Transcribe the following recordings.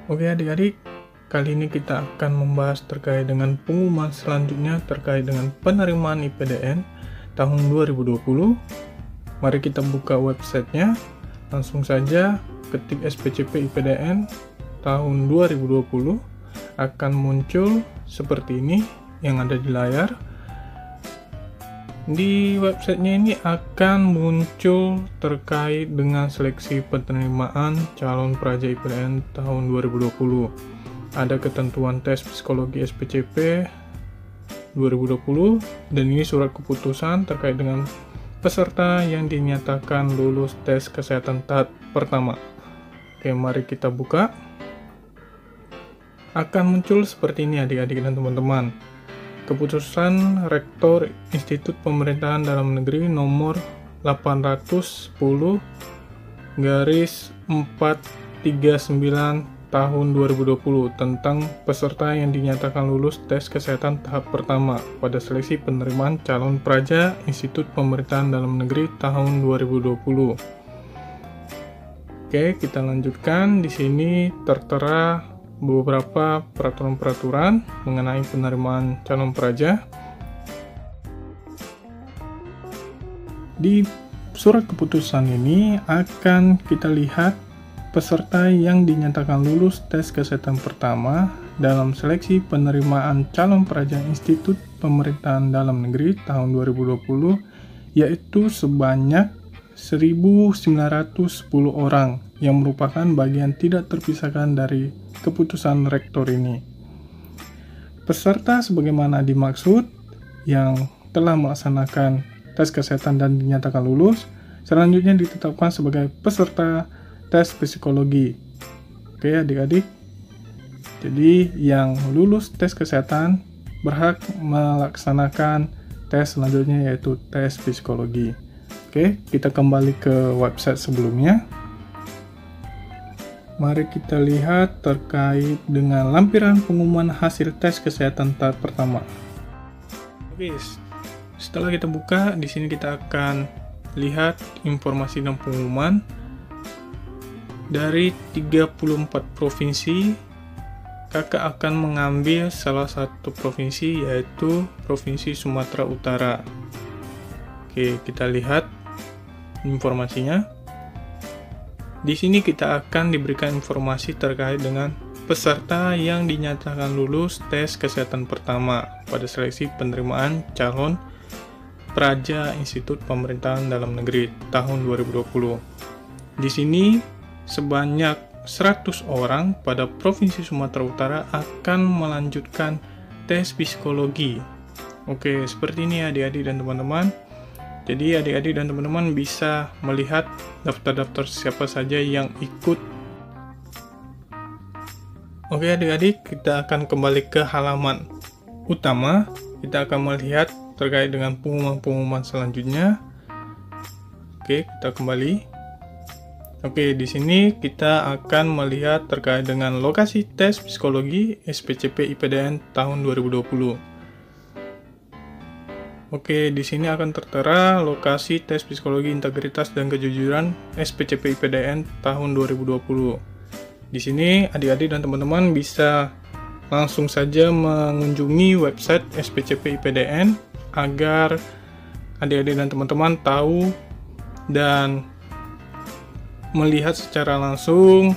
Oke adik-adik, kali ini kita akan membahas terkait dengan pengumuman selanjutnya terkait dengan penerimaan IPDN tahun 2020. Mari kita buka websitenya, langsung saja ketik SPCP IPDN tahun 2020, akan muncul seperti ini yang ada di layar. Di websitenya ini akan muncul terkait dengan seleksi penerimaan calon praja IPDN tahun 2020. Ada ketentuan tes psikologi SPCP 2020, dan ini surat keputusan terkait dengan peserta yang dinyatakan lulus tes kesehatan tahap pertama. Oke, mari kita buka. Akan muncul seperti ini adik-adik dan teman-teman. Keputusan Rektor Institut Pemerintahan Dalam Negeri nomor 810/439 tahun 2020 tentang peserta yang dinyatakan lulus tes kesehatan tahap pertama pada seleksi penerimaan calon praja Institut Pemerintahan Dalam Negeri tahun 2020. Oke, kita lanjutkan. Di sini tertera beberapa peraturan-peraturan mengenai penerimaan calon praja. Di surat keputusan ini akan kita lihat peserta yang dinyatakan lulus tes kesehatan pertama dalam seleksi penerimaan calon praja Institut Pemerintahan Dalam Negeri tahun 2020, yaitu sebanyak 1.910 orang yang merupakan bagian tidak terpisahkan dari keputusan rektor ini. Peserta sebagaimana dimaksud yang telah melaksanakan tes kesehatan dan dinyatakan lulus, selanjutnya ditetapkan sebagai peserta tes psikologi. Oke adik-adik, jadi yang lulus tes kesehatan berhak melaksanakan tes selanjutnya, yaitu tes psikologi. Oke, kita kembali ke website sebelumnya. Mari kita lihat terkait dengan lampiran pengumuman hasil tes kesehatan tahap pertama. Oke, setelah kita buka, di sini kita akan lihat informasi dan pengumuman dari 34 provinsi. Kakak akan mengambil salah satu provinsi, yaitu Provinsi Sumatera Utara. Oke, kita lihat informasinya. Di sini kita akan diberikan informasi terkait dengan peserta yang dinyatakan lulus tes kesehatan pertama pada seleksi penerimaan calon praja Institut Pemerintahan Dalam Negeri tahun 2020. Di sini sebanyak 100 orang pada Provinsi Sumatera Utara akan melanjutkan tes psikologi. Oke, seperti ini adik-adik dan teman-teman. Jadi adik-adik dan teman-teman bisa melihat daftar-daftar siapa saja yang ikut. Oke adik-adik, kita akan kembali ke halaman utama. Kita akan melihat terkait dengan pengumuman-pengumuman selanjutnya. Oke, kita kembali. Oke, di sini kita akan melihat terkait dengan lokasi tes psikologi SPCP IPDN tahun 2020. Oke, di sini akan tertera lokasi tes psikologi integritas dan kejujuran SPCP IPDN tahun 2020. Di sini adik-adik dan teman-teman bisa langsung saja mengunjungi website SPCP IPDN agar adik-adik dan teman-teman tahu dan melihat secara langsung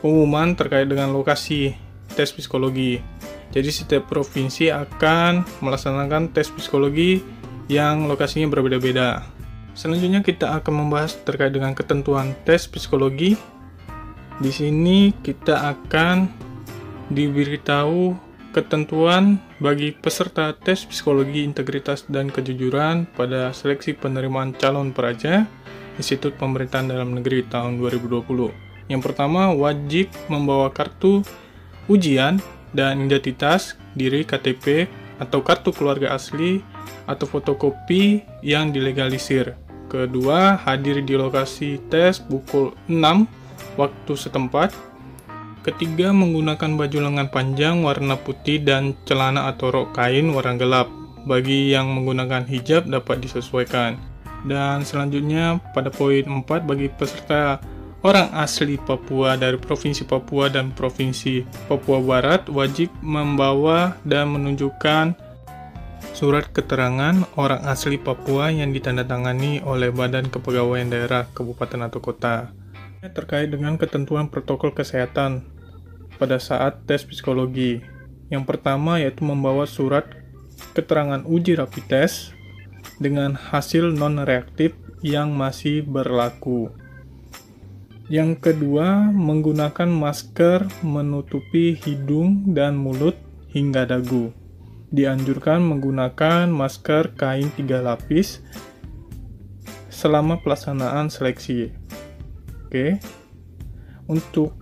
pengumuman terkait dengan lokasi tes psikologi. Jadi setiap provinsi akan melaksanakan tes psikologi yang lokasinya berbeda-beda. Selanjutnya kita akan membahas terkait dengan ketentuan tes psikologi. Di sini kita akan diberitahu ketentuan bagi peserta tes psikologi integritas dan kejujuran pada seleksi penerimaan calon praja Institut Pemerintahan Dalam Negeri tahun 2020. Yang pertama, wajib membawa kartu ujian dan identitas diri KTP atau kartu keluarga asli atau fotokopi yang dilegalisir. Kedua, hadir di lokasi tes pukul 6 waktu setempat. Ketiga, menggunakan baju lengan panjang warna putih dan celana atau rok kain warna gelap. Bagi yang menggunakan hijab dapat disesuaikan. Dan selanjutnya pada poin 4, bagi peserta orang asli Papua dari Provinsi Papua dan Provinsi Papua Barat wajib membawa dan menunjukkan surat keterangan orang asli Papua yang ditandatangani oleh Badan Kepegawaian Daerah Kabupaten atau Kota. Terkait dengan ketentuan protokol kesehatan pada saat tes psikologi. Yang pertama yaitu membawa surat keterangan uji rapid test dengan hasil non-reaktif yang masih berlaku. Yang kedua, menggunakan masker menutupi hidung dan mulut hingga dagu. Dianjurkan menggunakan masker kain 3 lapis selama pelaksanaan seleksi. Oke. Untuk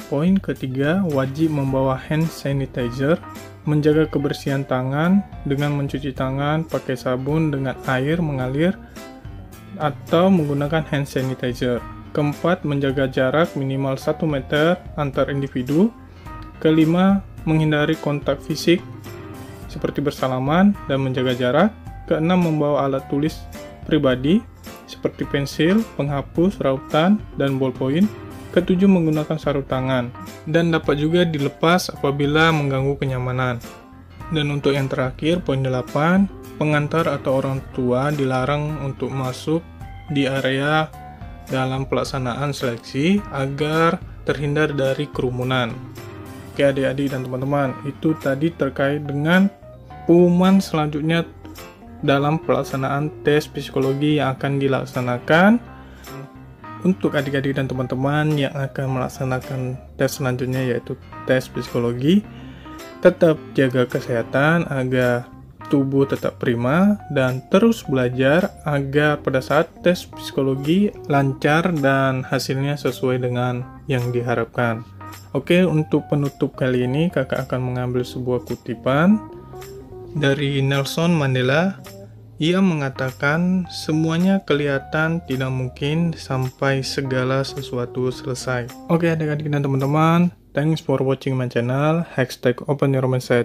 poin ketiga, wajib membawa hand sanitizer, menjaga kebersihan tangan dengan mencuci tangan pakai sabun dengan air mengalir atau menggunakan hand sanitizer. Keempat, menjaga jarak minimal 1 meter antar individu. Kelima, menghindari kontak fisik seperti bersalaman dan menjaga jarak. Keenam, membawa alat tulis pribadi seperti pensil, penghapus, rautan, dan ballpoint. Ketujuh, menggunakan sarung tangan dan dapat juga dilepas apabila mengganggu kenyamanan. Dan untuk yang terakhir, poin 8, pengantar atau orang tua dilarang untuk masuk di area dalam pelaksanaan seleksi agar terhindar dari kerumunan. Oke adik-adik dan teman-teman, itu tadi terkait dengan pengumuman selanjutnya dalam pelaksanaan tes psikologi yang akan dilaksanakan. Untuk adik-adik dan teman-teman yang akan melaksanakan tes selanjutnya yaitu tes psikologi, tetap jaga kesehatan agar tubuh tetap prima dan terus belajar agar pada saat tes psikologi lancar dan hasilnya sesuai dengan yang diharapkan. Oke, untuk penutup kali ini kakak akan mengambil sebuah kutipan dari Nelson Mandela. Ia mengatakan, semuanya kelihatan tidak mungkin sampai segala sesuatu selesai. Oke adik-adik dan teman-teman, thanks for watching my channel. #OpenYourMindset.